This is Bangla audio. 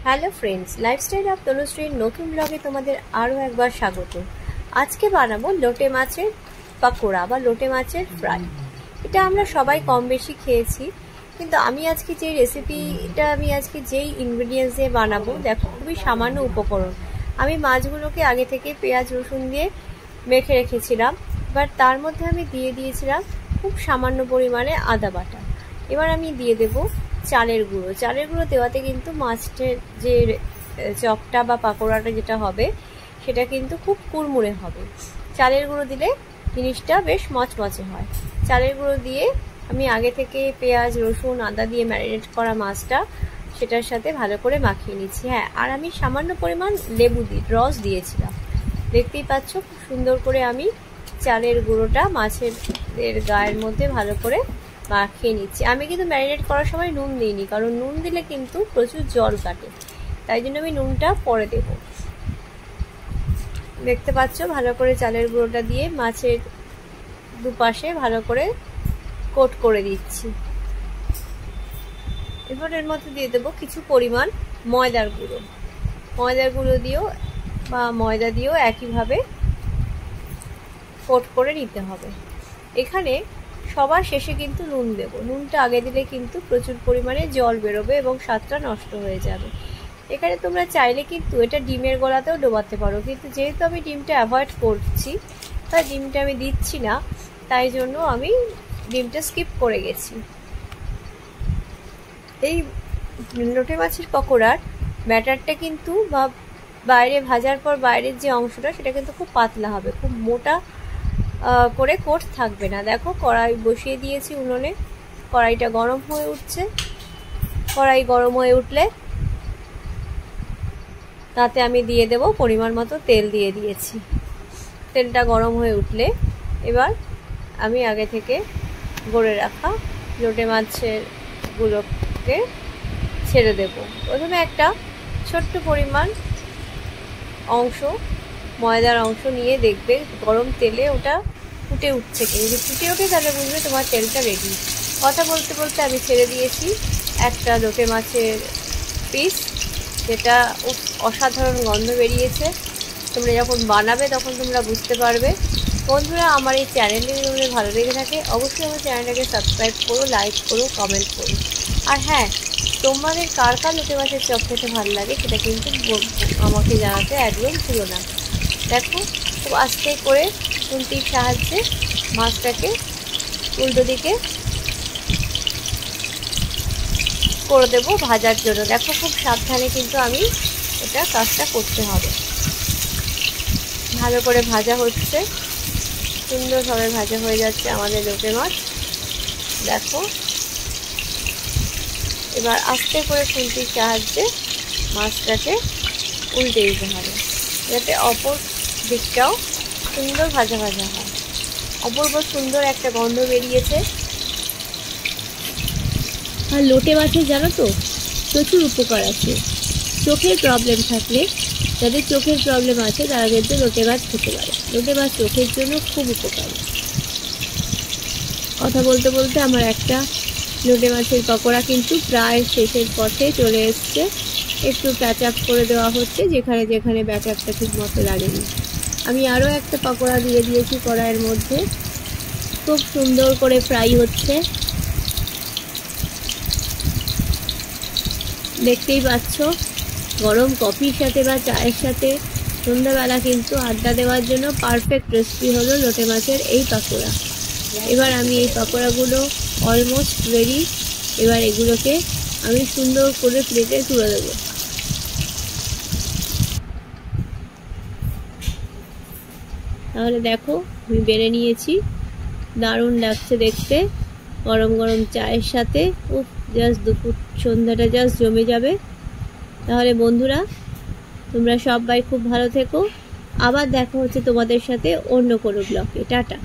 হ্যালো ফ্রেন্ডস, লাইফস্টাইল অফ তনুশ্রীর নতুন ব্লগে তোমাদের আরও একবার স্বাগত। আজকে বানাবো লোটে মাছের পাকোড়া বা লোটে মাছের ফ্রাই। এটা আমরা সবাই কম বেশি খেয়েছি, কিন্তু আমি আজকে যেই রেসিপিটা যেই ইনগ্রিডিয়েন্টস দিয়ে বানাবো, দেখো খুবই সামান্য উপকরণ। আমি মাছগুলোকে আগে থেকে পেঁয়াজ রসুন দিয়ে মেখে রেখেছিলাম, এবার তার মধ্যে আমি দিয়ে দিয়েছিলাম খুব সামান্য পরিমাণে আদা বাটা। এবার আমি দিয়ে দেবো চালের গুঁড়ো। চালের গুঁড়ো দেওয়াতে কিন্তু মাছের যে চপটা বা পাকোড়াটা যেটা হবে সেটা কিন্তু খুব কুড়মুড়ে হবে। চালের গুঁড়ো দিলে জিনিসটা বেশ মচমচে হয়। চালের গুঁড়ো দিয়ে আমি আগে থেকে পেঁয়াজ রসুন আদা দিয়ে ম্যারিনেট করা মাছটা সেটার সাথে ভালো করে মাখিয়ে নিচ্ছি। হ্যাঁ, আর আমি সামান্য পরিমাণ লেবু রস দিয়েছিলাম। দেখতেই পাচ্ছ খুব সুন্দর করে আমি চালের গুঁড়োটা মাছের গায়ের মধ্যে ভালো করে মাখিয়ে নিচ্ছি। আমি কিন্তু ম্যারিনেট করার সময় নুন দিইনি, কারণ নুন দিলে কিন্তু প্রচুর জল কাটে, তাই জন্য আমি নুনটা পরে দেব। দেখতে পাচ্ছ ভালো করে চালের গুঁড়োটা দিয়ে মাছের দুপাশে ভালো করে কোট করে দিচ্ছি। এবার এর মধ্যে দিয়ে দেবো কিছু পরিমাণ ময়দার গুঁড়ো। ময়দার গুঁড়ো দিয়েও বা ময়দা দিয়েও একইভাবে কোট করে নিতে হবে। এখানে সবার শেষে কিন্তু নুন দেব। নুনটা আগে দিলে কিন্তু প্রচুর পরিমাণে জল বেরোবে এবং স্বাদটা নষ্ট হয়ে যাবে। এখানে তোমরা চাইলে কিন্তু এটা ডিমের গোলাতেও ডোবাতে পারো, কিন্তু যেহেতু আমি ডিমটা অ্যাভয়েড করছি তাই ডিমটা আমি দিচ্ছি না, তাই জন্য আমি ডিমটা স্কিপ করে গেছি। এই লোটে মাছের পকোড়ার ব্যাটারটা কিন্তু বা বাইরে ভাজার পর বাইরের যে অংশটা সেটা কিন্তু খুব পাতলা হবে, খুব মোটা করে কোট থাকবে না। দেখো কড়াই বসিয়ে দিয়েছি উনুনে, কড়াইটা গরম হয়ে উঠছে। কড়াই গরম হয়ে উঠলে তাতে আমি দিয়ে দেব পরিমাণ মতো তেল দিয়ে দিয়েছি। তেলটা গরম হয়ে উঠলে এবার আমি আগে থেকে গড়ে রাখা লোটে মাছের গুলোকে ছেড়ে দেব। প্রথমে একটা ছোট্ট পরিমাণ অংশ ময়দার অংশ নিয়ে দেখবে গরম তেলে ওটা ফুটে উঠছে, যদি ফুটে ওঠে তাহলে বুঝবে তোমার তেলটা রেডি। কথা বলতে বলতে আমি ছেড়ে দিয়েছি একটা লোটে মাছের পিস, যেটা অসাধারণ গন্ধ বেরিয়েছে। তোমরা যখন বানাবে তখন তোমরা বুঝতে পারবে। বন্ধুরা, আমার এই চ্যানেলটি যদি ভালো লেগে থাকে অবশ্যই আমার চ্যানেলটাকে সাবস্ক্রাইব করো, লাইক করো, কমেন্ট করো। আর হ্যাঁ, তোমাদের কার কার লোটে মাছের চপ খেতে ভালো লাগে সেটা কিন্তু আমাকে জানাতে একদম ভুলো না। দেখো খুব আস্তে করে খুন্তির সাহায্যে মাছটাকে উল্টো দিকে করে দেবো ভাজার জন্য। দেখো খুব সাবধানে কিন্তু আমি এটা কাজটা করতে হবে। ভালো করে ভাজা হচ্ছে, সুন্দরভাবে ভাজা হয়ে যাচ্ছে আমাদের লোটে মাছ। দেখো এবার আস্তে করে খুন্তির সাহায্যে মাছটাকে উল্টে দিতে হবে, যাতে অপর দিকটাও সুন্দর ভাজা ভাজা হয়। অপূর্ব সুন্দর একটা গন্ধ বেরিয়েছে। আর লোটে মাছের জানো তো প্রচুর উপকার আছে। চোখের প্রবলেম থাকলে, যাদের চোখের প্রবলেম আছে তারা কিন্তু লোটে মাছ খেতে পারে। লোটে মাছ চোখের জন্য খুব উপকারী। কথা বলতে বলতে আমার একটা লোটে মাছের পকোড়া কিন্তু প্রায় শেষের পথে চলে এসছে। একটু প্যাচ আপ করে দেওয়া হচ্ছে যেখানে যেখানে ব্যাটারটা ঠিক মতো লাগেনি। আমি আরও একটা পকোড়া দিয়ে দিয়েছি কড়াইয়ের মধ্যে, খুব সুন্দর করে ফ্রাই হচ্ছে। দেখতেই পাচ্ছ গরম কফির সাথে বা চায়ের সাথে সন্ধ্যাবেলা কিন্তু আড্ডা দেওয়ার জন্য পারফেক্ট রেসিপি হলো লোটে মাছের এই পকোড়া। এবার আমি এই পকোড়াগুলো অলমোস্ট রেডি। এবার এগুলোকে আমি সুন্দর করে প্লেটে তুলে দেবো। তাহলে দেখো আমি বেড়ে নিয়েছি, দারুণ লাগছে দেখতে গরম গরম চায়ের সাথে। জাস্ট দুপুর সন্ধ্যাটা জাস্ট জমে যাবে। তাহলে বন্ধুরা, তোমরা সবাই খুব ভালো থেকো। আবার দেখা হচ্ছে তোমাদের সাথে অন্য কোনো ব্লগে। টাটা।